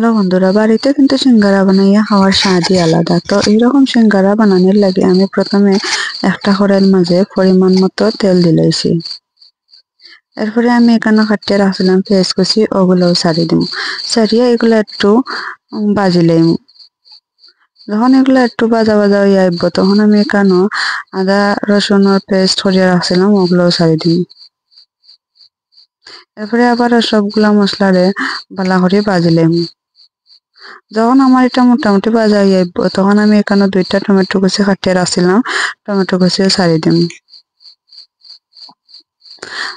Hello বন্ধুরা, বাড়িতে কিন্তু সিঙ্গারা বানাইয়া খাওয়ার স্বাদই আলাদা। তো এইরকম সিঙ্গারা বানানোর লাগে আমি প্রথমে একটা কড়াইয়ের মাঝে পরিমাণ মতো তেল দিলাইছি। এরপরে আমি এখানে কাটিয়ে রাখছিলাম পেঁয়াজ কুচি, ওগুলোও ছাড়িয়ে দিব। ছাড়িয়ে এগুলো একটু বাজি লইম। যখন এগুলো একটু বাজা বাজা হয়ে আইব তখন আমি এখানে আদা রসুনের পেস্ট করিয়া রাখছিলাম, ওগুলোও ছাড়িয়ে দিই। এরপরে আবার সবগুলা মশলারে ভালো করে বাজি লইম। যখন আমার এটা মোটামুটি ভাজা হয়ে যাইব তখন আমি এখানে 2টা টমেটো কুচি কাটিয়ে রাখছিলাম, টমেটো কুচিও ছাড়িয়ে দিম।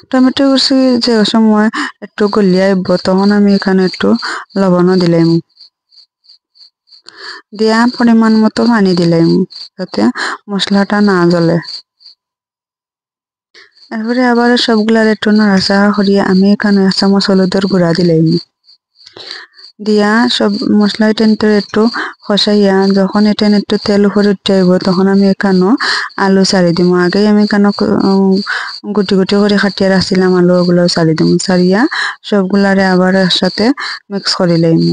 টমেটো কুচি যে সময় একটু গলিয়ে আইব তখন আমি এখানে একটু লবণও দিলাম, দিয়া পরিমাণ মতো পানি দিলাম যাতে মশলাটা না জ্বলে। এরপরে আবার সবগুলার একটু নাড়াচাড়া করিয়ে আমি এখানে 1 চামচ হলুদের গুঁড়া দিলাম, দিয়া সব মশলা এটা একটু কষাইয়া যখন এটা একটু তেল উপরে উঠে আইব তখন আমি এখানে আলু ছাড়ি দিব। আগেই আমি এখানে গুটি গুটি করে কাটিয়ে রাখছিলাম আলু, ওগুলো ছাড়ি দিব। ছাড়িয়া সবগুলারে আবার একসাথে মিক্স করে লইম।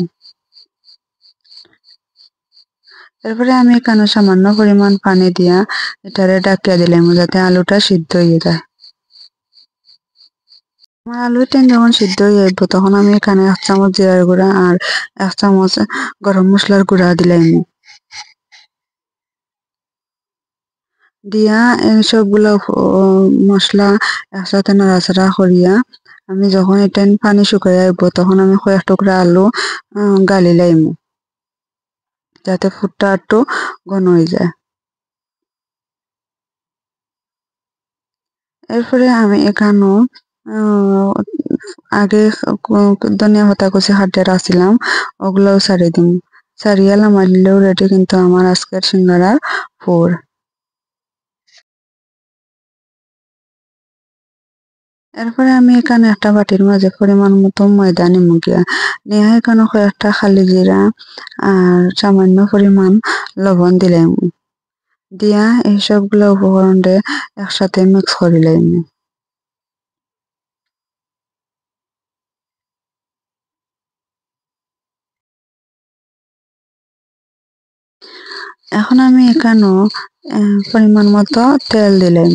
এরপরে আমি এখানে সামান্য পরিমাণ পানি দিয়া এটারে ডাকিয়ে দিলাম যাতে আলুটা সিদ্ধ হয়ে যায়। আমার আলুটা যখন সিদ্ধ হয়ে যাইব তখন আমি এখানে 1 চামচ জিরার গুঁড়া আর 1 চামচ গরম মশলার গুঁড়া দিলাম। দিয়া এই সবগুলো মশলা একসাথে নাড়াচাড়া করিয়া আমি যখন এটা পানি শুকাই আইব তখন আমি কয়েক টুকরা আলু গালি লাইম যাতে ফুটটা একটু ঘন হয়ে যায়। এরপরে আমি এখানেও আগে ধনিয়া পাতা কুচি কাটিয়ে রাখছিলাম, ওগুলোও ছাড়িয়ে দিম। ছাড়িয়ে নামাইলেও রেডি কিন্তু আমার আজকের সিঙ্গারার পুর। এরপরে আমি এখানে একটা বাটির মাঝে পরিমাণ মতো ময়দা নিমু গিয়া, নিয়ে এখানে কয়েকটা খালি জিরা আর সামান্য পরিমাণ লবণ দিলাম। দিয়া এই সবগুলো উপকরণে একসাথে মিক্স করে লাইম। এখন আমি এখানেও পরিমাণ মতো তেল দিলাম।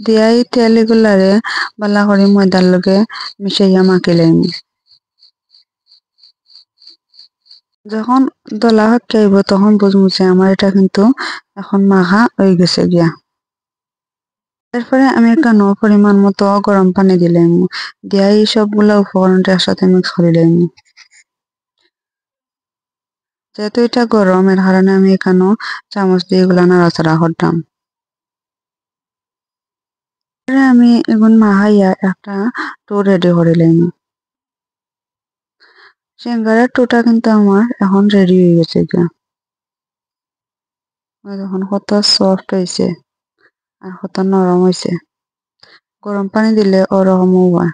দিয়া এই তেল এগুলারে ভালো করে ময়দার লগে মিশাইয়া মাখিলাম। যখন দলা হচ্ছে আইব তখন বুঝবো যে আমার এটা কিন্তু এখন মাখা হয়ে গেছে গিয়া। এরপরে আমি এখানেও পরিমাণ মতো গরম পানি দিলাম, দিয়া এই সবগুলা উপকরণটা একসাথে মিক্স করে দিলাম। যেহেতু এটা গরম এর কারণে আমি এখানেও চামচ দিয়ে এগুলা নাড়াচাড়া করতাম। আমি এখন মাখাইয়া একটা টো রেডি করে লাইম। সিঙ্গারার টোটা কিন্তু আমার এখন রেডি হয়ে গেছে গিয়া। দেখুন কত সফট হয়েছে আর কত নরম হয়েছে। গরম পানি দিলে ওরকমও হয়।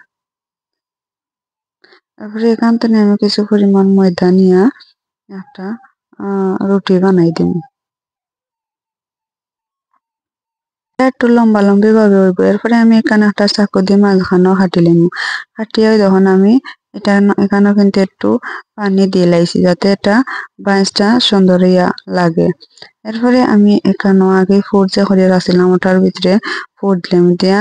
তারপরে এখান থেকে আমি কিছু পরিমাণ ময়দা নিয়ে একটা রুটি বানাই দিই। একটু লম্বা লম্বি ভাবে হইব। এরপরে আমি এখানে একটা চাকু দিয়ে মাঝখানেও কাটিলাম। কাটিয়ে যখন আমি এটা এখানে কিন্তু একটু পানি দিয়ে লাইছি যাতে এটা বাইসটা সুন্দর হইয়া লাগে। এরপরে আমি এখানেও আগে ফুট যে করে রাখছিলাম ওটার ভিতরে ফুট দিলাম, দিয়া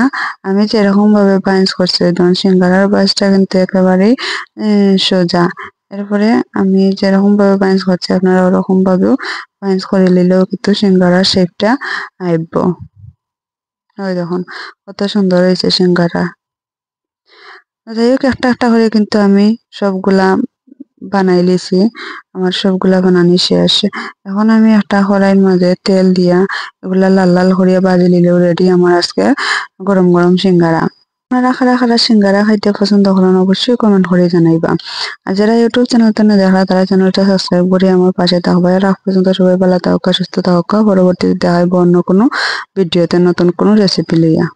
আমি যেরকম ভাবে বাইন্স করছি ধরুন সিঙ্গারার বাইসটা কিন্তু একেবারেই সোজা। এরপরে আমি যেরকম ভাবে বাইন্স করছি আপনারা ওরকম ভাবেও বাইন্স করে নিলেও কিন্তু সিঙ্গারার শেপটা আইব। ওই দেখুন কত সুন্দর হয়েছে সিঙ্গারা। যাই হোক একটা একটা করে কিন্তু আমি সবগুলা বানাই লিছি। আমার সবগুলা বানানি শেষ। এখন আমি একটা কড়াইয়ের মাঝে তেল দিয়া এগুলা লাল লাল করিয়া ভাজি নিলেও রেডি আমার আজকে গরম গরম সিঙ্গারা। আপনারা কারা কারা সিঙ্গারা খাইতে পছন্দ করেন অবশ্যই কমেন্ট করে জানাইবা। আর যারা ইউটিউব চ্যানেলটা না দেখা তারা চ্যানেলটা সাবস্ক্রাইব করে আমার পাশে থাকবা। রাখ পর্যন্ত সবাই ভালো থাকুক, সুস্থ থাকুক। পরবর্তীতে দেখা হইব অন্য কোনো ভিডিওতে নতুন কোনো রেসিপি লইয়া।